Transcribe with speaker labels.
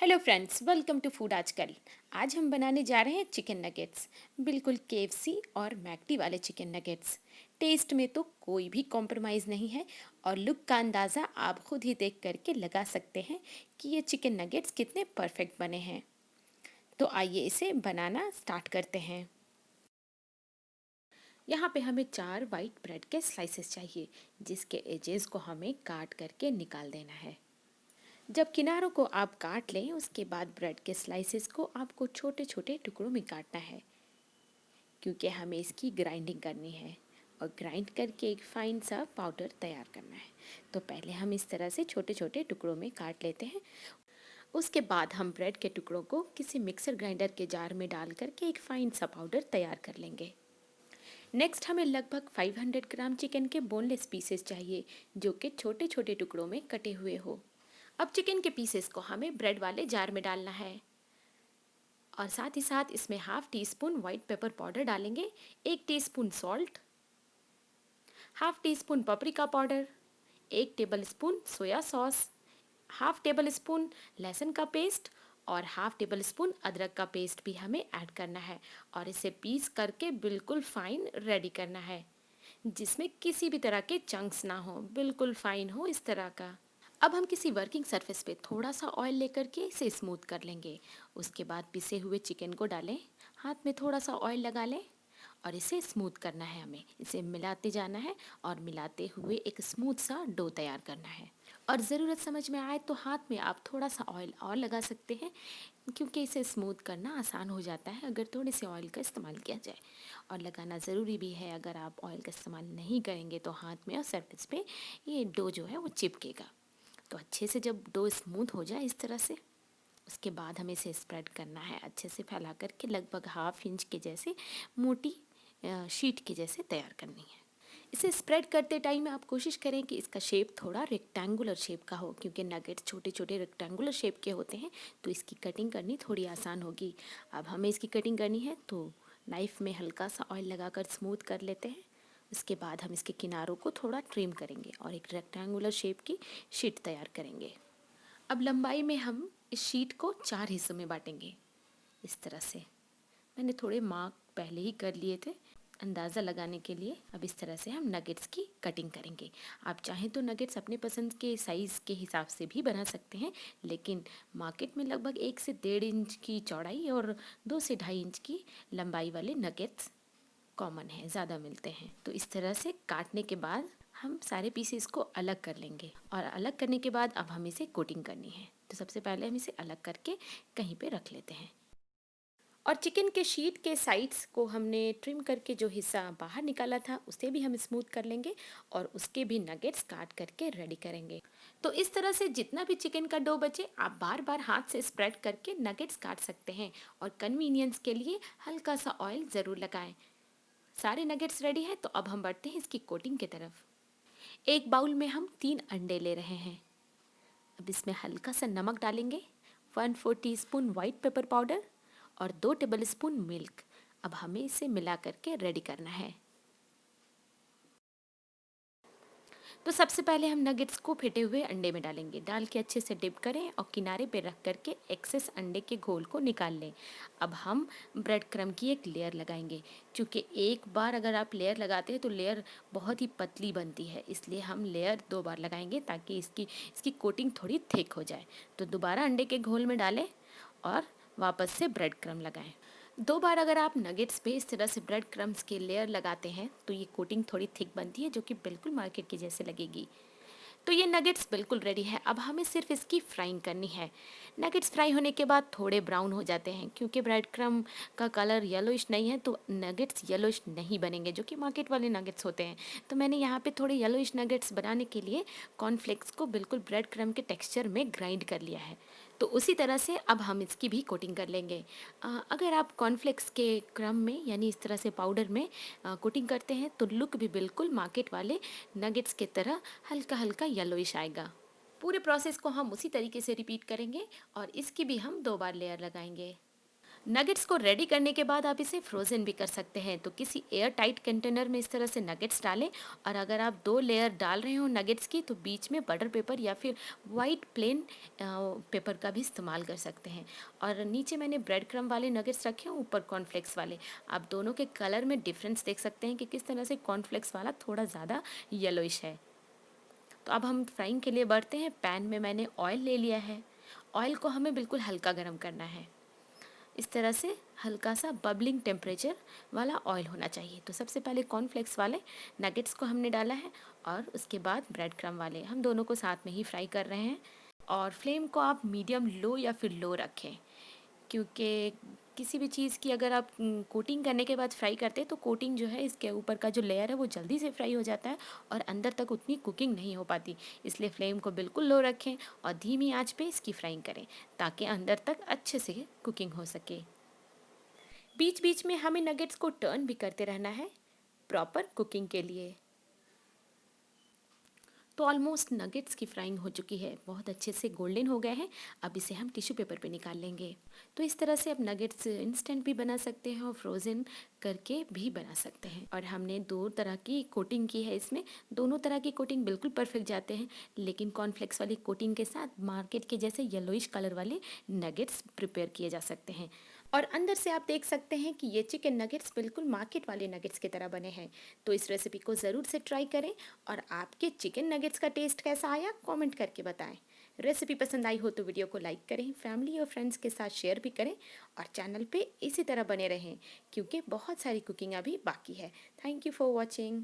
Speaker 1: Hello friends, welcome to food Aajkal. आज हम बनाने जा रहे हैं चिकन नगेट्स। बिल्कुल केएफसी और मैकडी वाले चिकन नगेट्स। टेस्ट में तो कोई भी कॉम्प्रोमाइज़ नहीं है और लुक का अंदाज़ा आप खुद ही देख करके लगा सकते हैं कि ये चिकन नगेट्स कितने परफेक्ट बने हैं। तो आइए इसे बनाना स्टार्ट करते हैं। यहाँ पे हमें 4 वाइट ब्रेड के स्लाइसेस चाहिए, जिसके एजेस को हमें काट करके निकाल देना है। जब किनारों को आप काट लें, उसके बाद ब्रेड के स्लाइसेस को आपको छोटे छोटे टुकड़ों में काटना है, क्योंकि हमें इसकी ग्राइंडिंग करनी है और ग्राइंड करके एक फाइन सा पाउडर तैयार करना है। तो पहले हम इस तरह से छोटे छोटे टुकड़ों में काट लेते हैं। उसके बाद हम ब्रेड के टुकड़ों को किसी मिक्सर ग्राइंडर के जार में डाल करके एक फाइन सा पाउडर तैयार कर लेंगे। नेक्स्ट हमें लगभग 500 ग्राम चिकन के बोनलेस पीसेस चाहिए, जो कि छोटे छोटे टुकड़ों में कटे हुए हो। अब चिकन के पीसेस को हमें ब्रेड वाले जार में डालना है और साथ ही साथ इसमें half tea spoon white pepper powder डालेंगे, 1 teaspoon salt, half tea spoon paprika powder, 1 table spoon soya sauce, half table spoon लहसुन का पेस्ट और हाफ टेबल स्पून अदरक का पेस्ट भी हमें ऐड करना है और इसे पीस करके बिल्कुल फाइन रेडी करना है, जिसमें किसी भी तरह के चंक्स ना हो, बिल्कुल फाइन हो इस तरह का। अब हम किसी वर्किंग सरफेस पे थोड़ा सा ऑयल लेकर के इसे स्मूथ कर लेंगे। उसके बाद पिसे हुए चिकन को डालें, हाथ में थोड़ा सा ऑयल लगा लें और इसे स्मूथ करना है। हमें इसे मिलाते जाना है और मिलाते हुए एक स्मूथ सा डो तैयार करना है। और ज़रूरत समझ में आए तो हाथ में आप थोड़ा सा ऑयल और लगा सकते हैं, क्योंकि इसे स्मूथ करना आसान हो जाता है अगर थोड़े से ऑयल का इस्तेमाल किया जाए। और लगाना ज़रूरी भी है, अगर आप ऑयल का इस्तेमाल नहीं करेंगे तो हाथ में और सरफेस पे ये डो जो है वो चिपकेगा। तो अच्छे से जब डो स्मूथ हो जाए इस तरह से, उसके बाद हमें इसे स्प्रेड करना है अच्छे से फैला करके, लगभग हाफ इंच के जैसे मोटी शीट के जैसे तैयार करनी है। इसे स्प्रेड करते टाइम आप कोशिश करें कि इसका शेप थोड़ा रेक्टेंगुलर शेप का हो, क्योंकि नगेट्स छोटे छोटे रेक्टेंगुलर शेप के होते हैं, तो इसकी कटिंग करनी थोड़ी आसान होगी। अब हमें इसकी कटिंग करनी है तो नाइफ़ में हल्का सा ऑयल लगाकर स्मूथ कर लेते हैं। उसके बाद हम इसके किनारों को थोड़ा ट्रिम करेंगे और एक रेक्टेंगुलर शेप की शीट तैयार करेंगे। अब लंबाई में हम इस शीट को 4 हिस्सों में बांटेंगे इस तरह से। मैंने थोड़े मार्क पहले ही कर लिए थे अंदाज़ा लगाने के लिए। अब इस तरह से हम नगेट्स की कटिंग करेंगे। आप चाहें तो नगेट्स अपने पसंद के साइज़ के हिसाब से भी बना सकते हैं, लेकिन मार्केट में लगभग 1 से 1.5 इंच की चौड़ाई और 2 से 2.5 इंच की लंबाई वाले नगेट्स कॉमन है, ज़्यादा मिलते हैं। तो इस तरह से काटने के बाद हम सारे पीसेस को अलग कर लेंगे और अलग करने के बाद अब हमें इसे कोटिंग करनी है। तो सबसे पहले हम इसे अलग करके कहीं पे रख लेते हैं। और चिकन के शीट के साइड्स को हमने ट्रिम करके जो हिस्सा बाहर निकाला था उसे भी हम स्मूथ कर लेंगे और उसके भी नगेट्स काट करके रेडी करेंगे। तो इस तरह से जितना भी चिकन का डो बचे, आप बार बार हाथ से स्प्रेड करके नगेट्स काट सकते हैं और कन्वीनियंस के लिए हल्का सा ऑयल ज़रूर लगाएं। सारे नगेट्स रेडी हैं, तो अब हम बढ़ते हैं इसकी कोटिंग की तरफ। एक बाउल में हम 3 अंडे ले रहे हैं। अब इसमें हल्का सा नमक डालेंगे, 1/4 टीस्पून वाइट पेपर पाउडर और 2 टेबल स्पून मिल्क। अब हमें इसे मिला करके रेडी करना है। तो सबसे पहले हम नगेट्स को फेटे हुए अंडे में डालेंगे, डाल के अच्छे से डिप करें और किनारे पे रख करके एक्सेस अंडे के घोल को निकाल लें। अब हम ब्रेड क्रम्ब की एक लेयर लगाएंगे, क्योंकि एक बार अगर आप लेयर लगाते हैं तो लेयर बहुत ही पतली बनती है, इसलिए हम लेयर 2 बार लगाएंगे ताकि इसकी कोटिंग थोड़ी थिक हो जाए। तो दोबारा अंडे के घोल में डालें और वापस से ब्रेड क्रम्ब लगाएं। 2 बार अगर आप नगेट्स पे इस तरह से ब्रेड क्रम्ब्स की लेयर लगाते हैं तो ये कोटिंग थोड़ी थिक बनती है, जो कि बिल्कुल मार्केट के जैसे लगेगी। तो ये नगेट्स बिल्कुल रेडी है। अब हमें सिर्फ इसकी फ्राइंग करनी है। नगेट्स फ्राई होने के बाद थोड़े ब्राउन हो जाते हैं, क्योंकि ब्रेड क्रम्ब का कलर येलोइश नहीं है, तो नगेट्स येलोइश नहीं बनेंगे, जो कि मार्केट वाले नगेट्स होते हैं। तो मैंने यहाँ पे थोड़े येलोइश नगेट्स बनाने के लिए कॉर्नफ्लेक्स को बिल्कुल ब्रेड क्रम्ब के टेक्सचर में ग्राइंड कर लिया है। तो उसी तरह से अब हम इसकी भी कोटिंग कर लेंगे। अगर आप कॉर्नफ्लेक्स के क्रम में यानी इस तरह से पाउडर में कोटिंग करते हैं तो लुक भी बिल्कुल मार्केट वाले नगेट्स की तरह हल्का हल्का येलोइश आएगा। पूरे प्रोसेस को हम उसी तरीके से रिपीट करेंगे और इसकी भी हम 2 बार लेयर लगाएंगे। नगेट्स को रेडी करने के बाद आप इसे फ्रोज़न भी कर सकते हैं। तो किसी एयर टाइट कंटेनर में इस तरह से नगेट्स डालें, और अगर आप 2 लेयर डाल रहे हो नगेट्स की, तो बीच में बटर पेपर या फिर वाइट प्लेन पेपर का भी इस्तेमाल कर सकते हैं। और नीचे मैंने ब्रेड क्रम्ब वाले नगेट्स रखे हैं, ऊपर कॉर्नफ्लेक्स वाले। आप दोनों के कलर में डिफरेंस देख सकते हैं कि किस तरह से कॉर्नफ्लेक्स वाला थोड़ा ज़्यादा येलोइश है। तो अब हम फ्राइंग के लिए बढ़ते हैं। पैन में मैंने ऑयल ले लिया है। ऑयल को हमें बिल्कुल हल्का गर्म करना है। इस तरह से हल्का सा बबलिंग टेम्परेचर वाला ऑयल होना चाहिए। तो सबसे पहले कॉर्नफ्लेक्स वाले नगेट्स को हमने डाला है, और उसके बाद ब्रेड क्रम्ब वाले, हम दोनों को साथ में ही फ्राई कर रहे हैं। और फ्लेम को आप मीडियम लो या फिर लो रखें, क्योंकि किसी भी चीज़ की अगर आप कोटिंग करने के बाद फ्राई करते हैं तो कोटिंग जो है, इसके ऊपर का जो लेयर है वो जल्दी से फ्राई हो जाता है और अंदर तक उतनी कुकिंग नहीं हो पाती। इसलिए फ्लेम को बिल्कुल लो रखें और धीमी आंच पे इसकी फ्राइंग करें, ताकि अंदर तक अच्छे से कुकिंग हो सके। बीच बीच में हमें नगेट्स को टर्न भी करते रहना है प्रॉपर कुकिंग के लिए। तो ऑलमोस्ट नगेट्स की फ्राइंग हो चुकी है, बहुत अच्छे से गोल्डन हो गए हैं। अब इसे हम टिश्यू पेपर पे निकाल लेंगे। तो इस तरह से आप नगेट्स इंस्टेंट भी बना सकते हैं और फ्रोज़न करके भी बना सकते हैं। और हमने 2 तरह की कोटिंग की है इसमें। दोनों तरह की कोटिंग बिल्कुल परफेक्ट जाते हैं, लेकिन कॉर्नफ्लेक्स वाली कोटिंग के साथ मार्केट के जैसे येलोइश कलर वाले नगेट्स प्रिपेयर किए जा सकते हैं। और अंदर से आप देख सकते हैं कि ये चिकन नगेट्स बिल्कुल मार्केट वाले नगेट्स की तरह बने हैं। तो इस रेसिपी को ज़रूर से ट्राई करें, और आपके चिकन नगेट्स का टेस्ट कैसा आया कमेंट करके बताएं। रेसिपी पसंद आई हो तो वीडियो को लाइक करें, फैमिली और फ्रेंड्स के साथ शेयर भी करें, और चैनल पे इसी तरह बने रहें, क्योंकि बहुत सारी कुकिंग अभी बाकी है। Thank you for watching.